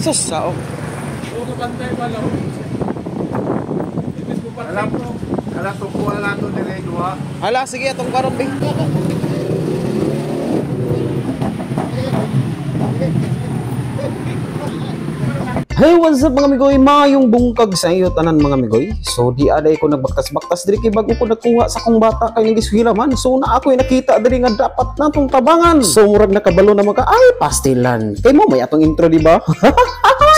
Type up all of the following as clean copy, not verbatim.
Sus, sao? Alam ko po alam to dire duha. Hala, sige atong karon bi. Hey, what's up mga migoy? Mayong bungkag sa iyo tanan mga migoy. So di aday ko nagbaktas-baktas diri kay bago ko nakuha sa akong bata kay nagiswila man. So na ako'y nakita diri nga dapat natong tabangan. So murag nakabalo na mga ay pastilan. Kay mo may atong intro di ba?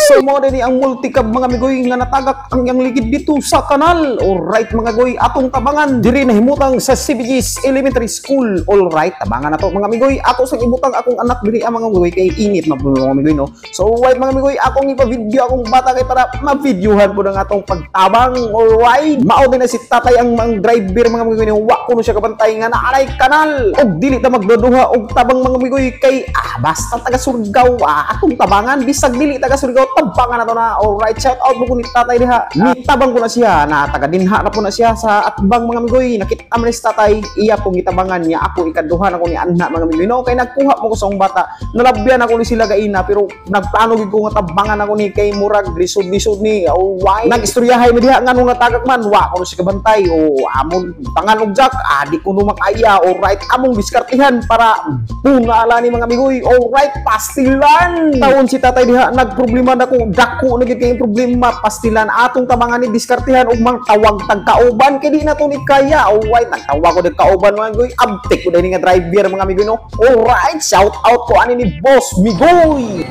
So mo din ang multicab mga migoy nga natagak ang yang ligid dito sa kanal. Alright mga migoy, atong tabangan diri nahimutang sa CBG's Elementary School. Alright, tabangan nato mga migoy. Ako sang ibutang akong anak diri ang mga migoy kay init mga migoy no. So alright mga migoy, akong ipa-video akong bata kay para ma-videohan po ng atong pagtabang. Alright, mao din na si tatay ang driver mga migoy no. Wa ko no siya kabantay nga naanay kanal. Og dili ta magduduha og tabang mga migoy kay basta taga Surigao atong tabangan bisag dili taga Surigao tabangan nato na. Alright, shout out mo ko ni tatay diha. Nitabang ko na siya na taga dinha na po na siya sa atbang mga migoy. Nakita man si tatay iya pong gitabangan niya ako ikaduhan ako ni anha mga migoy no. Kay nagkuha mo ko sa akong bata. Nalabyan ako ni sila gaina pero nagplano gid ko nga tabangan ako ni kay murag lisod-lisod ni. Alright, nag-istoryahay mi diha nganong natagak man wa ko si kabantay o amon tangan og jack di ko no makaya. Alright, among diskartihan para punala ni mga migoy. Alright, pastilan taon si tatay diha nagproblema na ko dako na gid kay problema pastilan atong tabangan ni diskartihan og mang tawag tagkauban kay di na to ni kaya. Alright, nagtawag ko kauban mga migoy abtik ko dini nga driver mga migoy no. Alright, shout out ko ani ni Boss Migoy.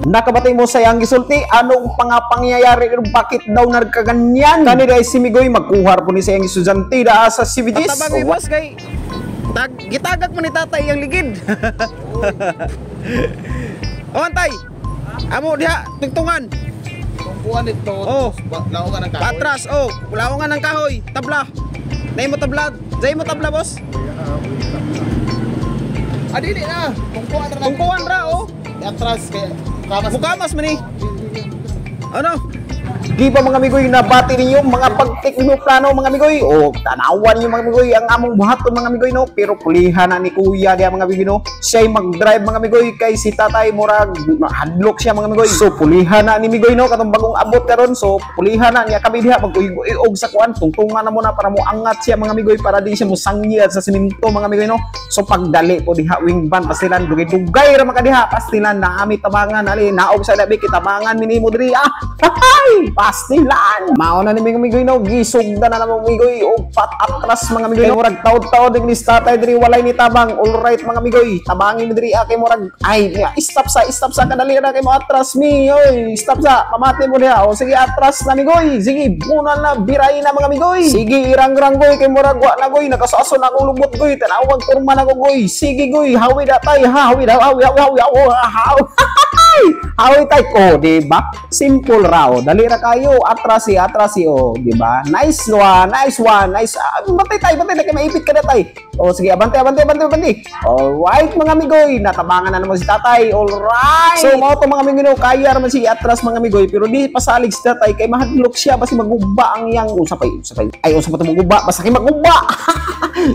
Nakabatay mo sa yang gisulti anong pangyayari bakit daw nagkaganyan kani dai si Migoy magkuhar po ni sa yang estudyante da sa CBG's. Tabangi boss kay gitagak mo ni tatay yang ligid. Awantay. Amo diha tungtungan. Tungkuan dito. Oh, laongan ng kahoy. Patras laongan ng kahoy, tabla. Nay mo tabla. Jay mo tabla boss. Dili na. Tungkuan ra Atras kay Mukamas man ni. Ano? Di ba mga migoy nabati ninyo mga pagtik mo plano mga migoy? O tanawan niyo mga migoy ang among buhaton mga migoy no. Pero pulihan na ni kuya diya mga migoy no. Siya'y mag-drive mga migoy kay si tatay murag hadlok siya mga migoy. So pulihan na ni migoy no katong bagong abot karon. So pulihan na niya kami diha maguyog sa kuan tungtungan na mo na para mo angat siya mga migoy para di siya mo sangyad sa simento mga migoy no. So pagdali po diha wing van pastilan dugay-dugay ra mga diha pastilan na ami tabangan ali naog sa labi kitabangan minimo diri pastilan mao na ni mga migoy no gisugda na mga migoy o atras mga migoy no murag taud-taud ni tatay diri walay ni tabang. Alright mga migoy tabangin mi diri kay murag ay stop sa kadali na kay mo atras mi oy stop sa pamati mo diha o sige atras na migoy sige bunal na biray na mga migoy sige irang-rang goy kay murag wa na goy nakasaso na akong lubot goy tanawag turma na ko goy sige goy hawi datay hawi hawi tay ko diba simple raw dali ra kayo atrasi di ba nice one batay tay kay maipit ka datay o sige abante alright mga migoy natabangan na naman si tatay. Alright, so mao to mga migoy kaya raman si atras mga migoy pero di pasalig si tatay kay mahadlok siya basi maguba ang yang usapay ay usap to maguba basta kay maguba.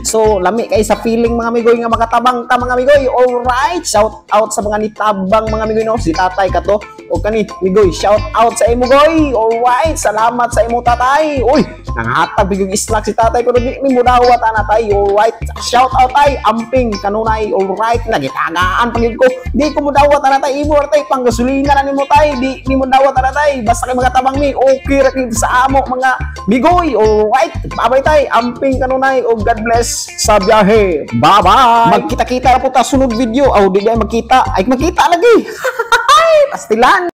So lami kay sa feeling mga migoy nga makatabang ta mga migoy. Alright, shout out sa mga nitabang mga migoy no si tatay kato o kani migoy shout out sa imo goy. Alright, salamat sa imo tatay. Uy nangatag bigog snack si tatay pero di mo dawat anatay. Alright, shout out tay amping kanunay. Alright, nagitagaan pagid ko di ko mo dawat anatay imo tay panggasolina na nimo tay di mo dawat anatay basta kay mga tabang mi okay ra kid sa amo mga migoy. Alright, babay tay amping kanunay o God bless sa biyahe. Bye bye, magkita-kita na po ta sunod video. Di magkita ay magkita lagi. Pastilan.